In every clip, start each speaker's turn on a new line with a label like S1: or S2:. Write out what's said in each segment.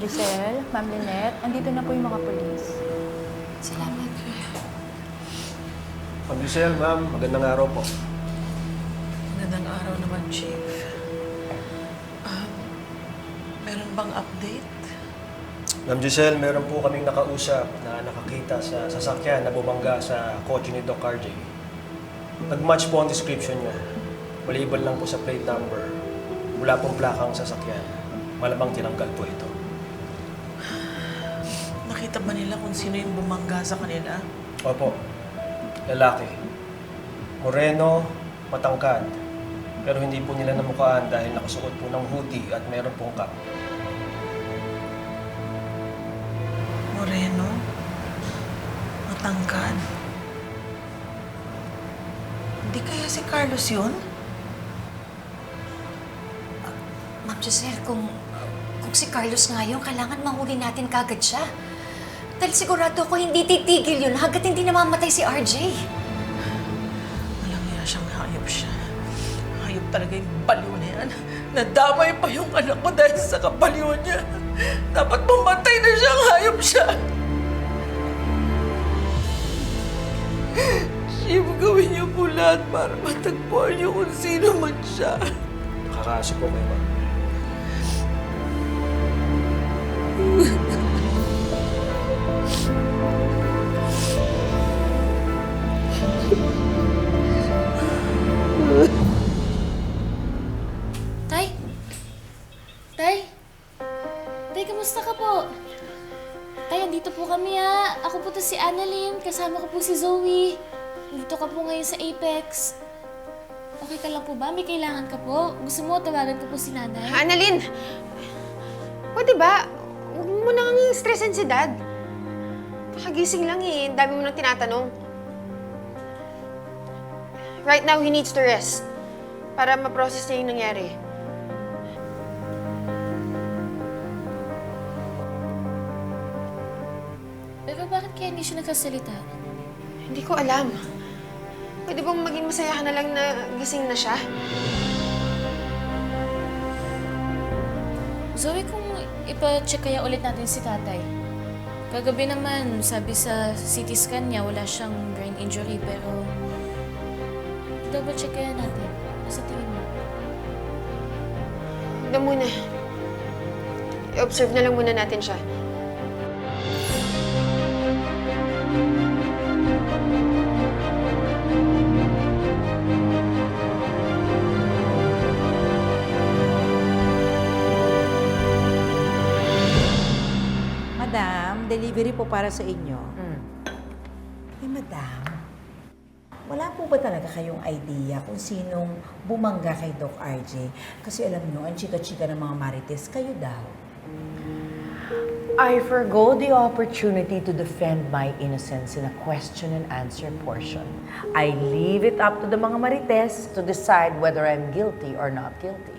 S1: Giselle, Ma'am Lynette, andito na po yung mga polis.
S2: Salamat.
S3: Ma'am Giselle, ma'am, magandang araw po.
S4: Magandang araw naman, Chief. Meron bang update?
S3: Ma'am Giselle, meron po kaming nakausap na nakakita sa sasakyan na bumangga sa kotse ni Doc RJ. Nag-match po ang description niya. Maliban lang po sa plate number. Wala pong plakang sasakyan. Malamang tinanggal po ito.
S4: Nakita ba nila kung sino yung bumangga sa kanila?
S3: Opo, lalaki. Moreno, matangkad. Pero hindi po nila namukhaan dahil nakasuot po ng hoodie at meron pong cap.
S4: Moreno? Matangkad? Hindi kaya si Carlos yun?
S2: Ma'am Giselle, kung si Carlos nga yun, kailangan mahuli natin kagad siya. Dahil sigurado ako hindi titigil yun hanggat hindi namamatay si RJ.
S4: Walang iya siyang hayop siya. Hayop talaga yung baliw na yan. Nadamay pa yung anak ko dahil sa kabaliw niya. Dapat mamatay na siyang hayop siya. Chief, gawin niyo po lahat para matagpuan niyo kung sino man siya.
S3: Nakakaso po kayo, ma'am.
S5: Tay? Tay? Tay, kamusta ka po? Tay, andito po kami Ako po to si Annalyn, kasama ko po si Zoe. Dito ka po ngayon sa Apex. Okay ka lang po ba? May kailangan ka po? Gusto mo, tawagan ko po si nanay?
S6: Annalyn! Pwede ba? Huwag mo nang stressin si Dad. Kakagising lang eh. Ang dami mo nang tinatanong. Right now, he needs to rest. Para ma-process niya yung nangyari.
S5: Pero bakit kaya hindi siya nagsasalita?
S6: Hindi ko alam. Pwede bang maging masaya ka na lang na gising na siya?
S5: Zoe, kung ipa-check kaya ulit natin si tatay. Kagabi naman, sabi sa CT scan niya, wala siyang brain injury, pero double check kaya natin. Sa tingin mo?
S6: Huwag na muna. I-observe na lang muna natin siya.
S7: Madam, delivery po para sa inyo. Eh, madam, wala po ba talaga kayong idea kung sinong bumangga kay Doc RJ? Kasi alam nyo, ang chika-chika ng mga marites, kayo daw.
S8: I forgo the opportunity to defend my innocence in a question and answer portion. I leave it up to the mga marites to decide whether I'm guilty or not guilty.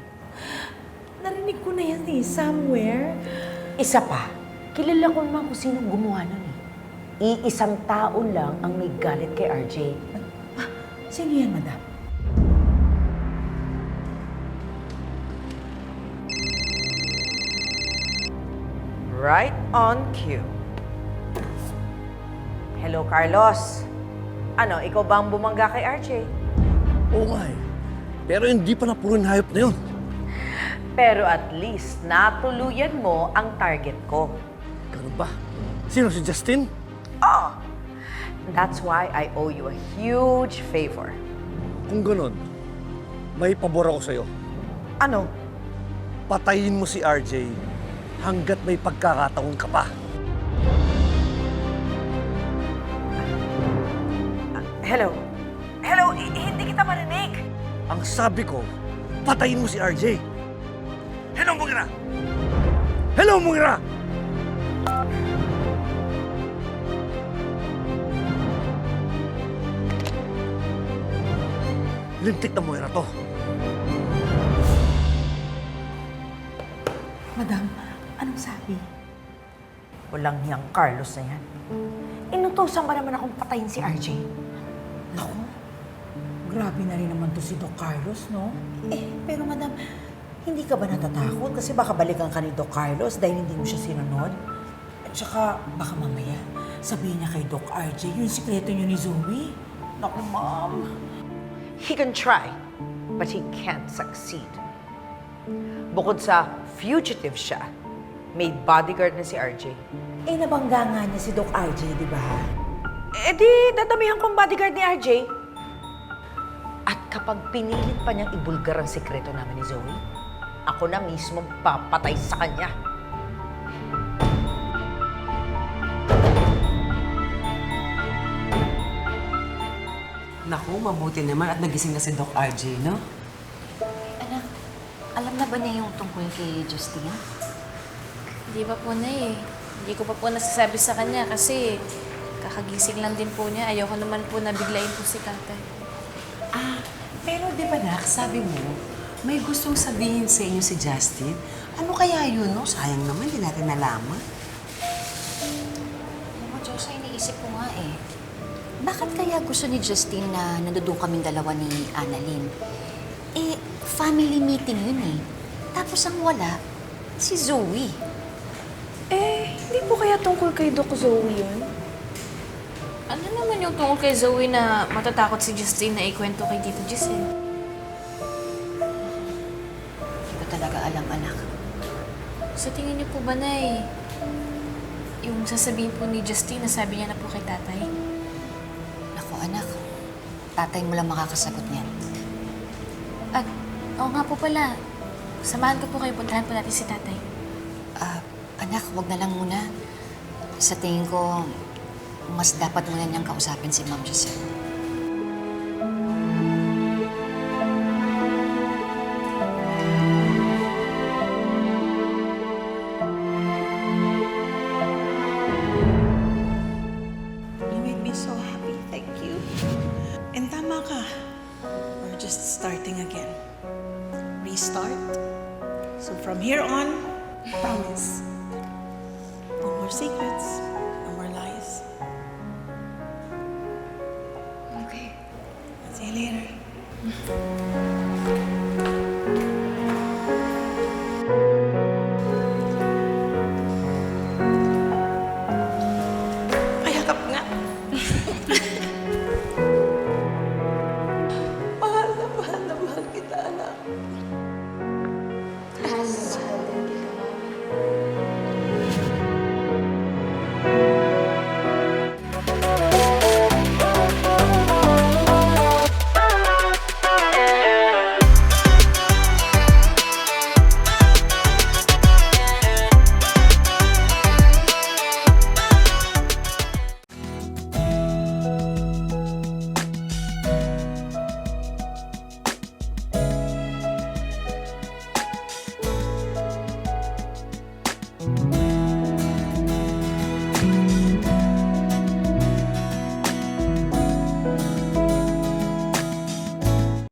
S7: Narinig ko na yan somewhere.
S8: Isa pa, kilala ko naman kung sinong gumawa nun eh. Iisang tao lang ang may galit kay RJ.
S7: Sino yan, madam?
S8: Right on cue. Hello, Carlos. Ano, ikaw ba ang bumangga kay RJ?
S9: Oo nga eh. Pero hindi pa napuro yung hayop na yun.
S8: Pero at least natuluyan mo ang target ko.
S9: Ganun ba? Sino si Justin?
S8: Oh! That's why I owe you a huge favor.
S9: Kung ganun, may pabor ako sa'yo.
S8: Ano?
S9: Patayin mo si RJ hanggat may pagkakataon ka pa.
S8: Hello? Hello? Hindi kita marinig.
S9: Ang sabi ko, patayin mo si RJ. Hello, Mungira! Hello, Mungira! Lintik na Moira to.
S7: Madam, anong sabi?
S8: Walang hiyang Carlos na yan. Inutosan ba naman akong patayin si RJ?
S7: Naku, grabe na rin naman to si Doc Carlos, no? Eh, pero madam, Hindi ka ba natatakot? Kasi baka balikan ka ni Doc Carlos dahil hindi mo siya sinunod. At saka, baka mamaya, sabihin niya kay Doc RJ, yung sikreto niyo ni Zoe. Naku, Ma'am.
S8: He can try, but he can't succeed. Bukod sa fugitive siya, may bodyguard na si RJ.
S7: Eh, nabangga nga niya si Doc RJ, di ba?
S8: Eh di, dadamihan kong bodyguard ni RJ. At kapag pinilit pa niyang ibulgar ang sikreto namin ni Zoe, ako na mismo papatay sa kanya.
S10: Naku, mabuti naman at nagising na si Doc RJ, no?
S2: Anak, alam na ba niya yung tungkol kay Justine?
S5: Hindi pa po, Nay. Hindi ko pa po nasasabi sa kanya kasi kakagising lang din po niya. Ayoko naman po na biglayin po si tatay.
S10: Pero di ba, Nak, sabi mo, may gustong sabihin sa inyo si Justin. Ano kaya yun, no? Sayang naman, di natin nalaman.
S2: Alam mo, Diyos, ay iniisip ko nga eh. Bakit kaya gusto ni Justine na nandoon kaming dalawa ni Annalyn? Eh, family meeting yun eh. Tapos ang wala, si Zoe.
S1: Eh, hindi po kaya tungkol kay Doc Zoe yun?
S5: Ano naman yung tungkol kay Zoe na matatakot si Justine na ikwento kay Tito Giselle?
S2: Hindi ko talaga alam, anak.
S5: Sa tingin niyo po ba, Nay, yung sasabihin po ni Justine na sabi niya na po kay tatay?
S2: Naku, anak. Tatay mo lang makakasagot niyan.
S5: At, oo nga po pala, samahan ko po kayo, puntahan po natin si tatay.
S2: Anak, wag na lang muna. Sa tingin ko, mas dapat muna niyang kausapin si Ma'am Giselle.
S4: You made me so happy. Thank you. And tama ka. We're just starting again. Restart. So from here on, promise. No more secrets. No more lies.
S2: Okay.
S4: See you later.